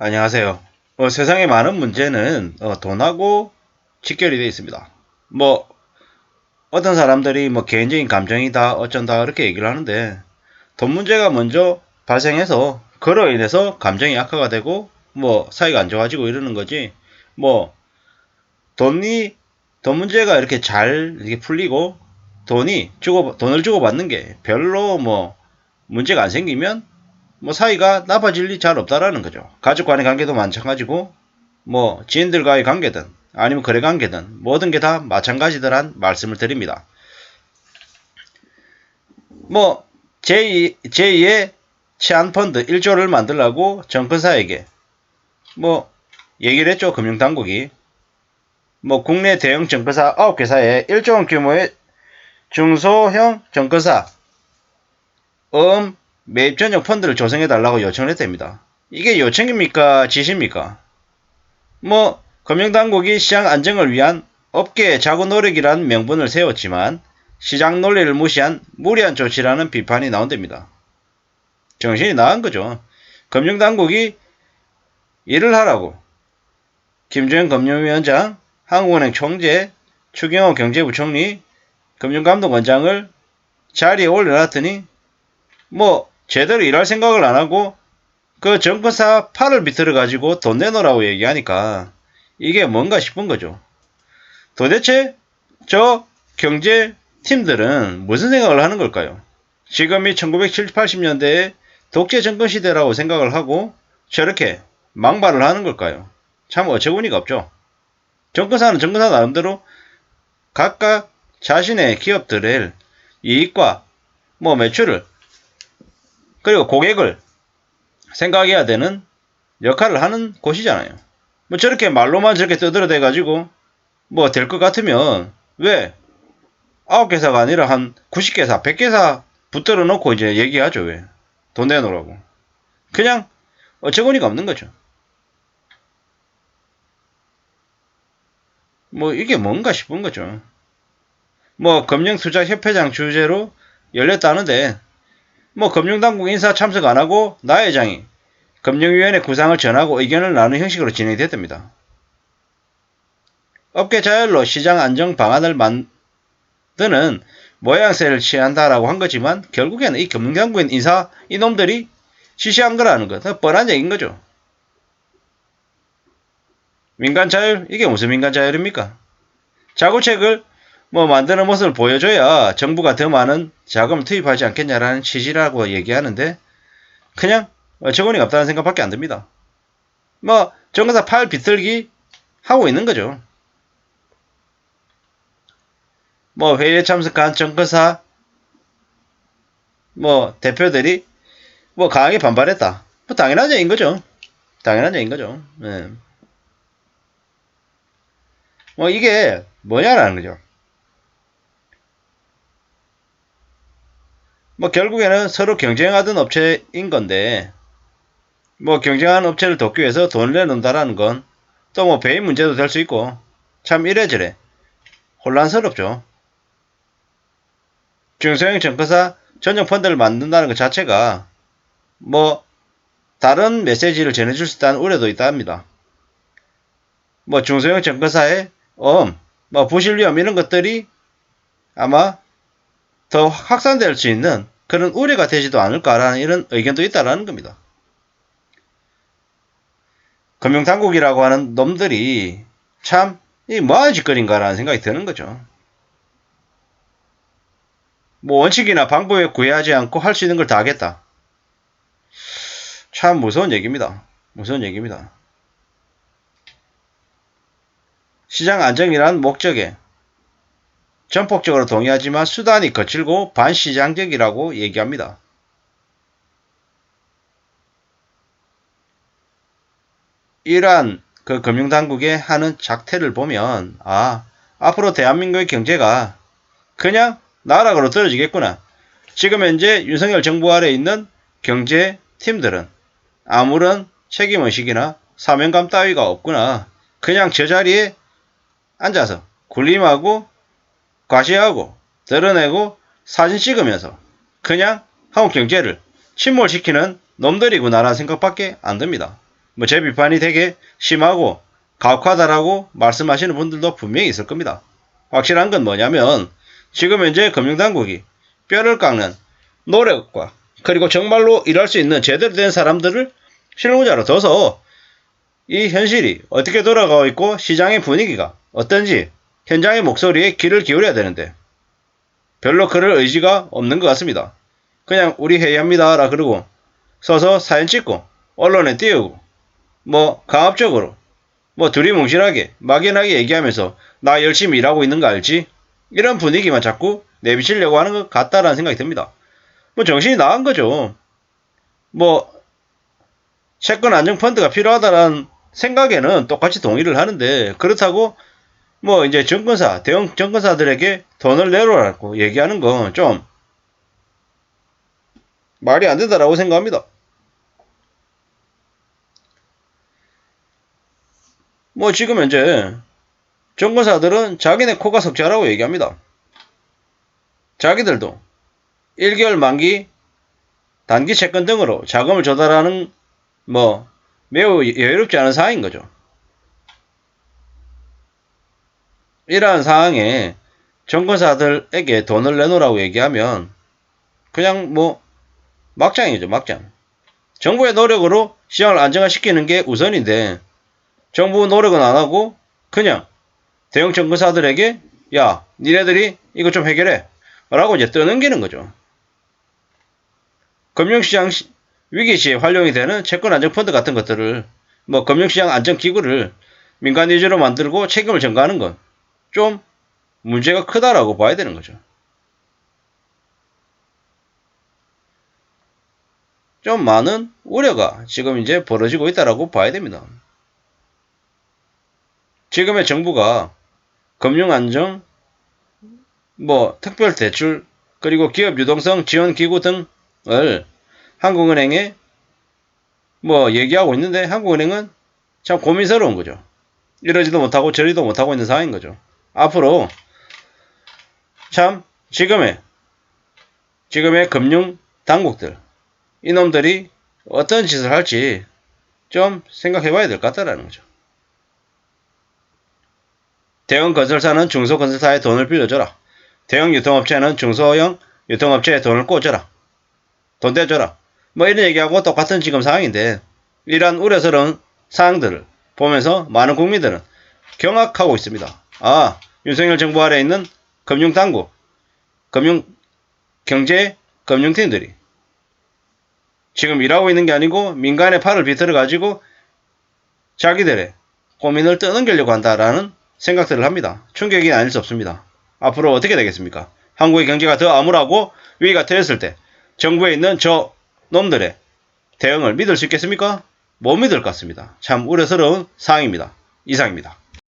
안녕하세요. 세상의 많은 문제는 돈하고 직결이 되어 있습니다. 뭐 어떤 사람들이 개인적인 감정이다 어쩐다 그렇게 얘기를 하는데 돈 문제가 먼저 발생해서 그로 인해서 감정이 악화가 되고 사이가 안 좋아지고 이러는 거지. 뭐 돈이 돈 문제가 이렇게 잘 이렇게 풀리고 돈을 주고 받는 게 별로 문제가 안 생기면 사이가 나빠질 리 잘 없다라는 거죠. 가족 간의 관계도 마찬가지고 지인들과의 관계든 아니면 거래 관계든 모든 게 다 마찬가지더란 말씀을 드립니다. 제2의 치안펀드 1조를 만들라고 정권사에게 얘기를 했죠. 금융당국이. 국내 대형 정권사 9개사에 1조 원 규모의 중소형 정권사 매입 전용 펀드를 조성해달라고 요청을 했답니다. 이게 요청입니까? 지시입니까? 금융당국이 시장 안정을 위한 업계의 자구 노력이란 명분을 세웠지만 시장 논리를 무시한 무리한 조치라는 비판이 나온답니다. 정신이 나간 거죠. 금융당국이 일을 하라고 김주영 금융위원장, 한국은행 총재, 추경호 경제부총리, 금융감독원장을 자리에 올려놨더니 제대로 일할 생각을 안 하고 그 정권사 팔을 비틀어 가지고 돈 내놓으라고 얘기하니까 이게 뭔가 싶은 거죠. 도대체 저 경제팀들은 무슨 생각을 하는 걸까요? 지금이 1970, 80년대의 독재 정권 시대라고 생각을 하고 저렇게 망발을 하는 걸까요? 참 어처구니가 없죠. 정권사는 정권사 나름대로 각각 자신의 기업들의 이익과 매출을 그리고 고객을 생각해야 되는 역할을 하는 곳이잖아요. 저렇게 말로만 저렇게 떠들어대가지고 될 것 같으면 왜 9개사가 아니라 한 90개사, 100개사 붙들어 놓고 이제 얘기하죠. 왜? 돈 내놓으라고. 그냥 어처구니가 없는 거죠. 이게 뭔가 싶은 거죠. 금융투자협회장 주재로 열렸다는데 금융당국 인사 참석 안 하고 나 회장이 금융위원회 구상을 전하고 의견을 나누는 형식으로 진행이 됐답니다. 업계 자율로 시장 안정 방안을 만드는 모양새를 취한다라고 한 거지만 결국에는 이 금융당국인 인사 이놈들이 지시한 거라는 거. 뻔한 얘기인 거죠. 민간 자율? 이게 무슨 민간 자율입니까? 자구책을 만드는 모습을 보여줘야 정부가 더 많은 자금을 투입하지 않겠냐라는 취지라고 얘기하는데 그냥 어처구니가 없다는 생각밖에 안 듭니다. 정권사 팔 비틀기 하고 있는 거죠. 회의에 참석한 정권사 대표들이 강하게 반발했다. 당연한 얘기인 거죠. 당연한 얘기인 거죠. 네. 이게 뭐냐라는 거죠. 결국에는 서로 경쟁하던 업체인 건데 경쟁하는 업체를 돕기 위해서 돈을 내놓는다라는 건 또 배임 문제도 될 수 있고 참 이래저래 혼란스럽죠. 중소형 정권사 전용 펀드를 만든다는 것 자체가 다른 메시지를 전해줄 수 있다는 우려도 있다 합니다. 중소형 정권사의 부실 위험 이런 것들이 아마 더 확산될 수 있는 그런 우려가 되지도 않을까라는 이런 의견도 있다라는 겁니다. 금융당국이라고 하는 놈들이 참 이 뭐하는 짓거리인가라는 생각이 드는 거죠. 원칙이나 방법에 구애하지 않고 할 수 있는 걸 다 하겠다. 참 무서운 얘기입니다. 무서운 얘기입니다. 시장 안정이란 목적에 전폭적으로 동의하지만 수단이 거칠고 반시장적이라고 얘기합니다. 이러한 그 금융당국의 하는 작태를 보면 앞으로 대한민국의 경제가 그냥 나락으로 떨어지겠구나. 지금 현재 윤석열 정부 아래 있는 경제팀들은 아무런 책임의식이나 사명감 따위가 없구나. 그냥 저 자리에 앉아서 군림하고 과시하고 드러내고 사진 찍으면서 그냥 한국 경제를 침몰시키는 놈들이구나라는 생각밖에 안 듭니다. 뭐 제 비판이 되게 심하고 가혹하다라고 말씀하시는 분들도 분명히 있을 겁니다. 확실한 건 뭐냐면 지금 현재 금융당국이 뼈를 깎는 노력과 그리고 정말로 일할 수 있는 제대로 된 사람들을 실무자로 둬서 이 현실이 어떻게 돌아가고 있고 시장의 분위기가 어떤지 현장의 목소리에 귀를 기울여야 되는데 별로 그럴 의지가 없는 것 같습니다. 그냥 우리 회의합니다라 그러고 서서 사진 찍고 언론에 띄우고 뭐 강압적으로 뭐 두리뭉실하게 막연하게 얘기하면서 나 열심히 일하고 있는 거 알지? 이런 분위기만 자꾸 내비치려고 하는 것 같다라는 생각이 듭니다. 뭐 정신이 나간 거죠. 뭐 채권 안정펀드가 필요하다라는 생각에는 똑같이 동의를 하는데 그렇다고 뭐 이제 증권사 대형 증권사들에게 돈을 내놓으라고 얘기하는 건 좀 말이 안 된다라고 생각합니다. 뭐 지금 현재 증권사들은 자기네 코가 석자라고 얘기합니다. 자기들도 1개월 만기 단기 채권 등으로 자금을 조달하는 뭐 매우 여유롭지 않은 상황인 거죠. 이러한 상황에 증권사들에게 돈을 내놓으라고 얘기하면 그냥 뭐 막장이죠, 막장. 정부의 노력으로 시장을 안정화시키는 게 우선인데 정부 노력은 안 하고 그냥 대형 증권사들에게 야, 니네들이 이거 좀 해결해 라고 이제 떠넘기는 거죠. 금융시장 위기 시에 활용이 되는 채권안정펀드 같은 것들을 뭐 금융시장 안정기구를 민간 위주로 만들고 책임을 전가하는 건 좀 문제가 크다라고 봐야 되는 거죠. 좀 많은 우려가 지금 이제 벌어지고 있다라고 봐야 됩니다. 지금의 정부가 금융안정, 뭐 특별대출, 그리고 기업 유동성 지원기구 등을 한국은행에 뭐 얘기하고 있는데 한국은행은 참 고민스러운 거죠. 이러지도 못하고 저리도 못하고 있는 상황인 거죠. 앞으로 참 지금의 금융 당국들 이놈들이 어떤 짓을 할지 좀 생각해 봐야 될 것 같다라는 거죠. 대형 건설사는 중소건설사의 돈을 빌려줘라. 대형 유통업체는 중소형 유통업체의 돈을 꽂아라. 돈 대줘라. 뭐 이런 얘기하고 똑같은 지금 상황인데 이러한 우려스러운 사항들을 보면서 많은 국민들은 경악하고 있습니다. 아, 윤석열 정부 아래에 있는 금융당국, 금융팀들이 지금 일하고 있는 게 아니고 민간의 팔을 비틀어 가지고 자기들의 고민을 떠넘기려고 한다라는 생각들을 합니다. 충격이 아닐 수 없습니다. 앞으로 어떻게 되겠습니까? 한국의 경제가 더 암울하고 위기가 터졌을 때 정부에 있는 저 놈들의 대응을 믿을 수 있겠습니까? 못 믿을 것 같습니다. 참 우려스러운 상황입니다. 이상입니다.